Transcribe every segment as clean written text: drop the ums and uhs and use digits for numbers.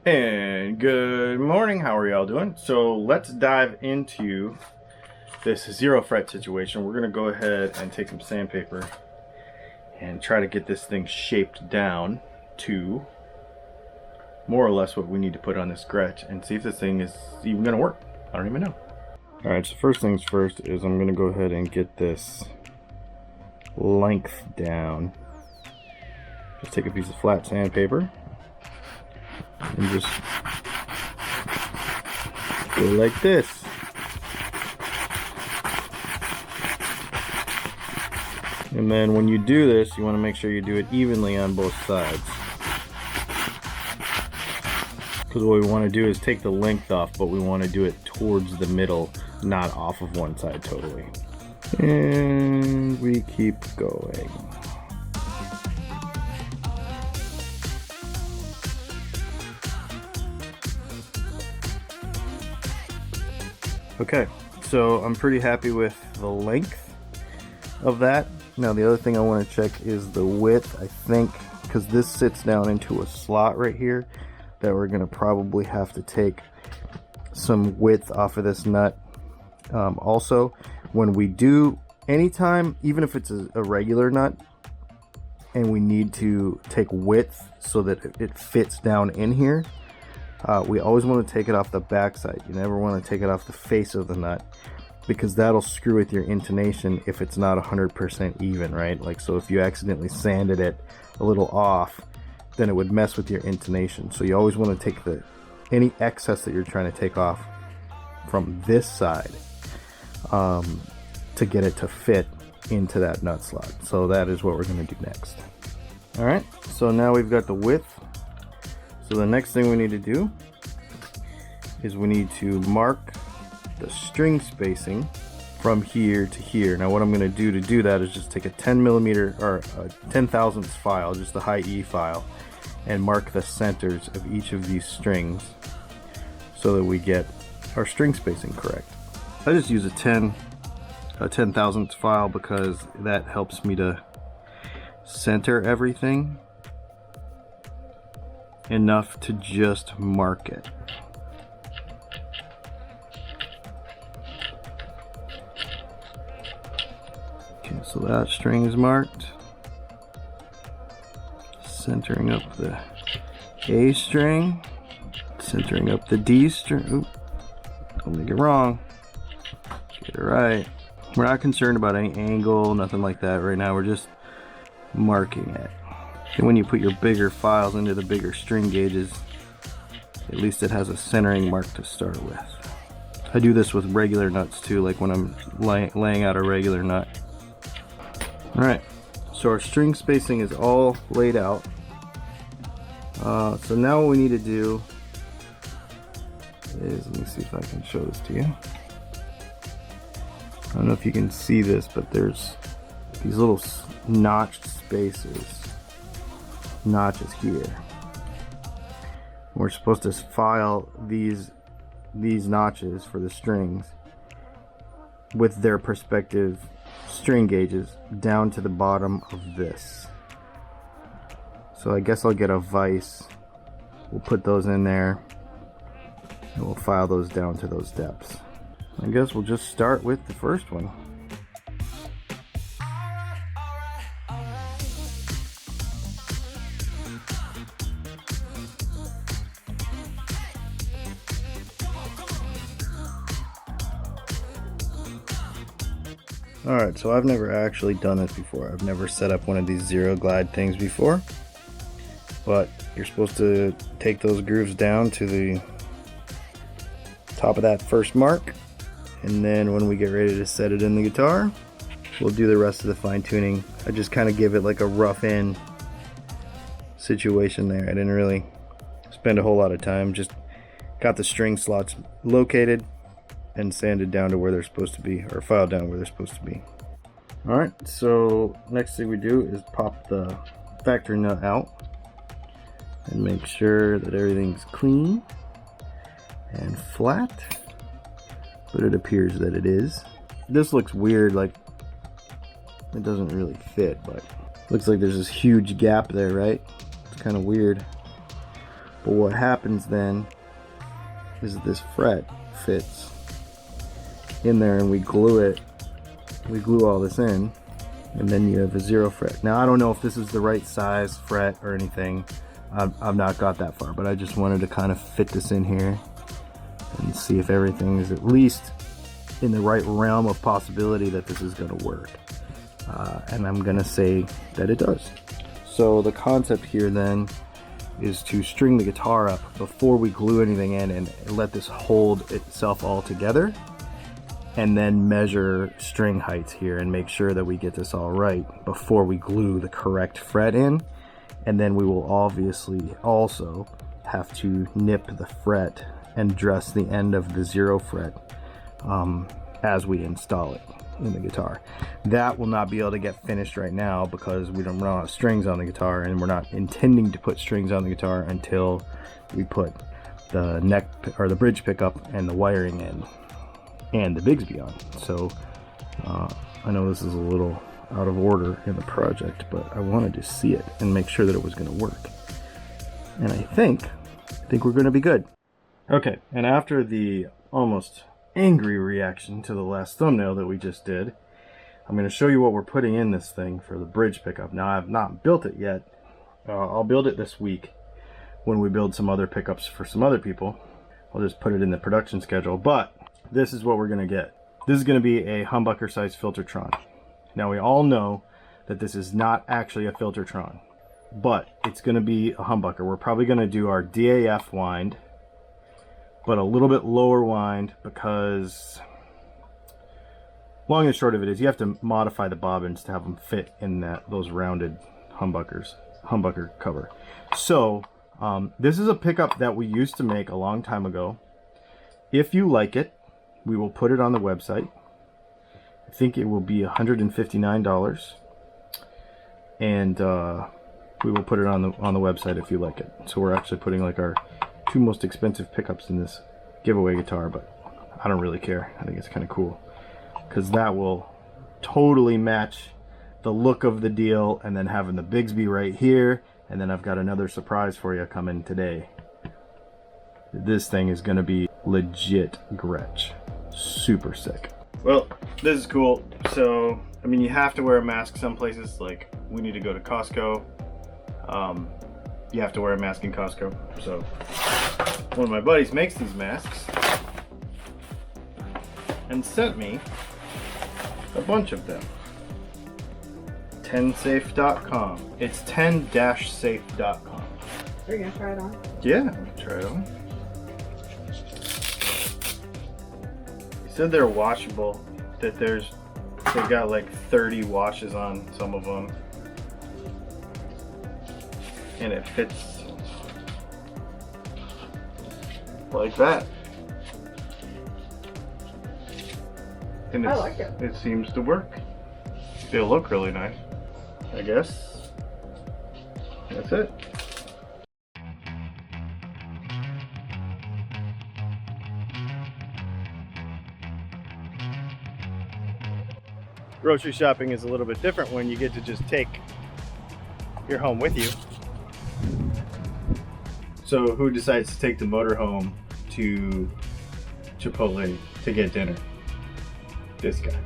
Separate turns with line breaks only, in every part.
And good morning, how are y'all doing? So let's dive into this zero fret situation. We're gonna go ahead and take some sandpaper and try to get this thing shaped down to more or less what we need to put on this gretsch and see if this thing is even gonna work. I don't even know. All right, so first things first is I'm gonna go ahead and get this length down. Just take a piece of flat sandpaper and just go like this. And then when you do this, you want to make sure you do it evenly on both sides. Because what we want to do is take the length off, but we want to do it towards the middle, not off of one side totally. And we keep going. Okay, so I'm pretty happy with the length of that. Now the other thing I want to check is the width, I think, because this sits down into a slot right here that we're going to probably have to take some width off of this nut. Also, when we do, anytime, even if it's a regular nut, and we need to take width so that it fits down in here, we always want to take it off the back side. You never want to take it off the face of the nut, because that'll screw with your intonation if it's not 100% even, right? Like, so if you accidentally sanded it a little off, then it would mess with your intonation. So you always want to take any excess that you're trying to take off from this side to get it to fit into that nut slot. So that is what we're going to do next. All right, so now we've got the width. So the next thing we need to do is we need to mark the string spacing from here to here. Now what I'm going to do that is just take a 10mm or a 10,000ths file, just a high E file, and mark the centers of each of these strings so that we get our string spacing correct. I just use a 10,000ths file because that helps me to center everything enough to just mark it. Okay, so that string is marked. Centering up the A string, centering up the D string. Oop, don't make it wrong. Get it right. We're not concerned about any angle, nothing like that right now. We're just marking it. And when you put your bigger files into the bigger string gauges, at least it has a centering mark to start with. I do this with regular nuts too, like when I'm laying out a regular nut. Alright, so our string spacing is all laid out. So now what we need to do is, let me see if I can show this to you. I don't know if you can see this, but there's these little notched notches here. We're supposed to file these notches for the strings with their respective string gauges down to the bottom of this. So I guess I'll get a vise, we'll put those in there, and we'll file those down to those depths. I guess we'll just start with the first one. Alright, so I've never actually done this before. I've never set up one of these zero glide things before. But you're supposed to take those grooves down to the top of that first mark. And then when we get ready to set it in the guitar, we'll do the rest of the fine tuning. I just kind of give it like a rough in situation there. I didn't really spend a whole lot of time. Just got the string slots located and sanded down to where they're supposed to be, or filed down where they're supposed to be. Alright, so next thing we do is pop the factory nut out and make sure that everything's clean and flat, but it appears that it is. This looks weird, like it doesn't really fit, but looks like there's this huge gap there, right? It's kind of weird. But what happens then is this fret fits in there and we glue it. We glue all this in, and then you have a 0 fret. Now I don't know if this is the right size fret or anything. I've not got that far, but I just wanted to kind of fit this in here and see if everything is at least in the right realm of possibility that this is going to work. And I'm going to say that it does. So the concept here then is to string the guitar up before we glue anything in and let this hold itself all together, and then measure string heights here and make sure that we get this all right before we glue the correct fret in. And then we will obviously also have to nip the fret and dress the end of the 0 fret as we install it in the guitar. That will not be able to get finished right now because we don't run out of strings on the guitar, and we're not intending to put strings on the guitar until we put the neck or the bridge pickup and the wiring in and the Bigsby on. So I know this is a little out of order in the project, but I wanted to see it and make sure that it was going to work. And I think we're going to be good. Okay, and after the almost angry reaction to the last thumbnail that we just did, I'm going to show you what we're putting in this thing for the bridge pickup. Now I have not built it yet. I'll build it this week when we build some other pickups for some other people. I'll just put it in the production schedule, but this is what we're going to get. This is going to be a humbucker size Filtertron. Now we all know that this is not actually a Filtertron, but it's going to be a humbucker. We're probably going to do our DAF wind, but a little bit lower wind, because long and short of it is you have to modify the bobbins to have them fit in those rounded humbucker cover. So this is a pickup that we used to make a long time ago. If you like it, we will put it on the website. I think it will be $159, and we will put it on the website if you like it. So we're actually putting like our 2 most expensive pickups in this giveaway guitar, but I don't really care. I think it's kind of cool because that will totally match the look of the deal, and then having the Bigsby right here, and then I've got another surprise for you coming today. This thing is going to be legit gretsch. Super sick. Well, this is cool. So, I mean, you have to wear a mask some places. Like, we need to go to Costco. You have to wear a mask in Costco. So, one of my buddies makes these masks and sent me a bunch of them. 10safe.com. It's 10-safe.com.
Are you gonna try it on?
Yeah, I'm gonna try it on. He said they're washable, that they've got like 30 washes on some of them, and it fits like that. And
I like it.
It seems to work. They look really nice. I guess that's it. Grocery shopping is a little bit different when you get to just take your home with you. So who decides to take the motorhome to Chipotle to get dinner? This guy.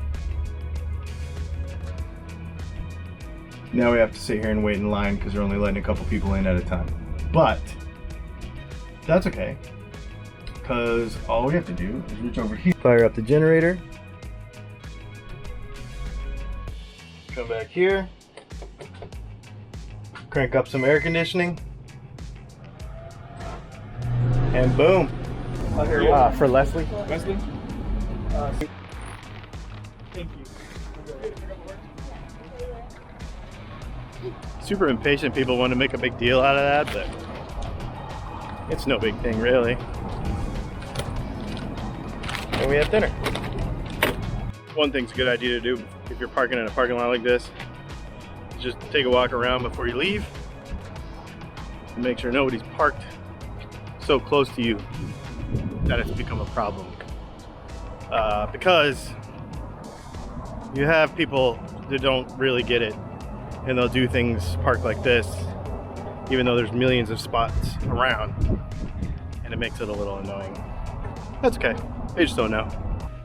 Now we have to sit here and wait in line because they're only letting a couple people in at a time. But that's okay, because all we have to do is reach over here, fire up the generator, come back here, crank up some air conditioning, and boom. For Leslie.
Leslie?
Thank you. Super impatient people want to make a big deal out of that, but it's no big thing really. And we have dinner. One thing's a good idea to do if you're parking in a parking lot like this, is just take a walk around before you leave and make sure nobody's parked so close to you that it's become a problem. Because you have people that don't really get it, and they'll do things parked like this even though there's millions of spots around, and it makes it a little annoying. That's okay, they just don't know.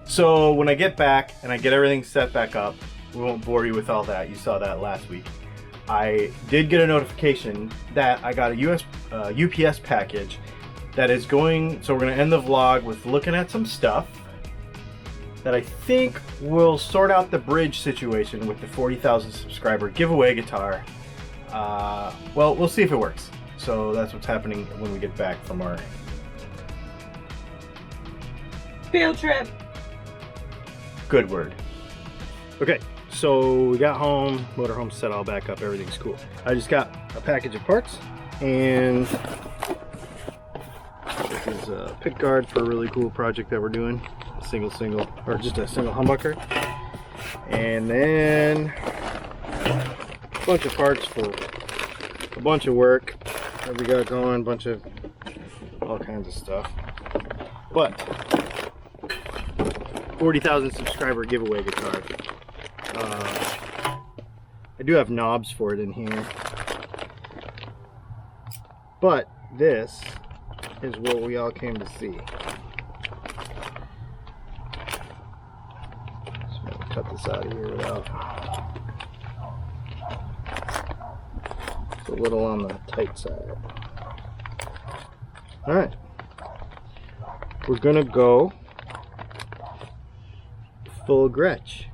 So when I get back and I get everything set back up, we won't bore you with all that, you saw that last week. I did get a notification that I got a UPS package that is going, so we're gonna end the vlog with looking at some stuff that I think will sort out the bridge situation with the 40,000 subscriber giveaway guitar. Well, we'll see if it works. So that's what's happening when we get back from our
Field trip.
good word. Okay, so we got home, motorhome set all back up, everything's cool. I just got a package of parts, and this is a pick guard for a really cool project that we're doing. Single, or just a single humbucker. And then a bunch of parts for a bunch of work that we got going, a bunch of all kinds of stuff. But 40,000 subscriber giveaway guitar. I do have knobs for it in here, but this is what we all came to see. Just gonna cut this out of here without. It's a little on the tight side. All right, we're gonna go full gretsch.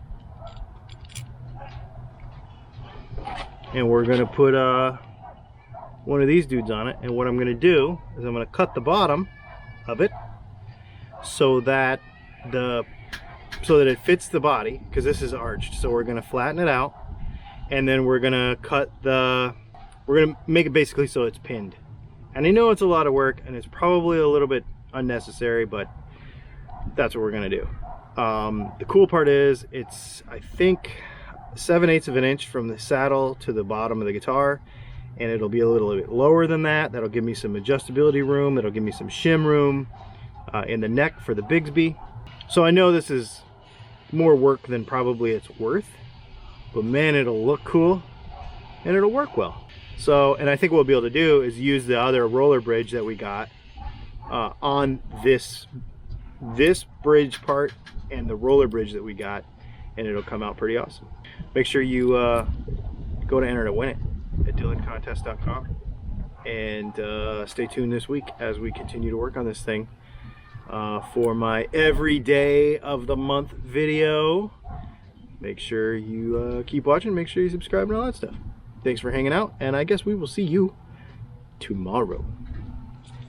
And we're gonna put one of these dudes on it, and what I'm gonna do is I'm gonna cut the bottom of it so that it fits the body, because this is arched. So we're gonna flatten it out, and then we're gonna make it basically so it's pinned. And I know it's a lot of work and it's probably a little bit unnecessary, but that's what we're gonna do. The cool part is it's, I think, 7/8 of an inch from the saddle to the bottom of the guitar, and it'll be a little bit lower than that. That'll give me some adjustability room. That'll give me some shim room in the neck for the Bigsby. So I know this is more work than probably it's worth, but man, it'll look cool and it'll work well. So, and I think what we'll be able to do is use the other roller bridge that we got on this bridge part and the roller bridge that we got, and it'll come out pretty awesome. Make sure you go to enter to win it at DylanContest.com, and stay tuned this week as we continue to work on this thing for my every day of the month video. Make sure you keep watching, make sure you subscribe and all that stuff. Thanks for hanging out, and I guess we will see you tomorrow.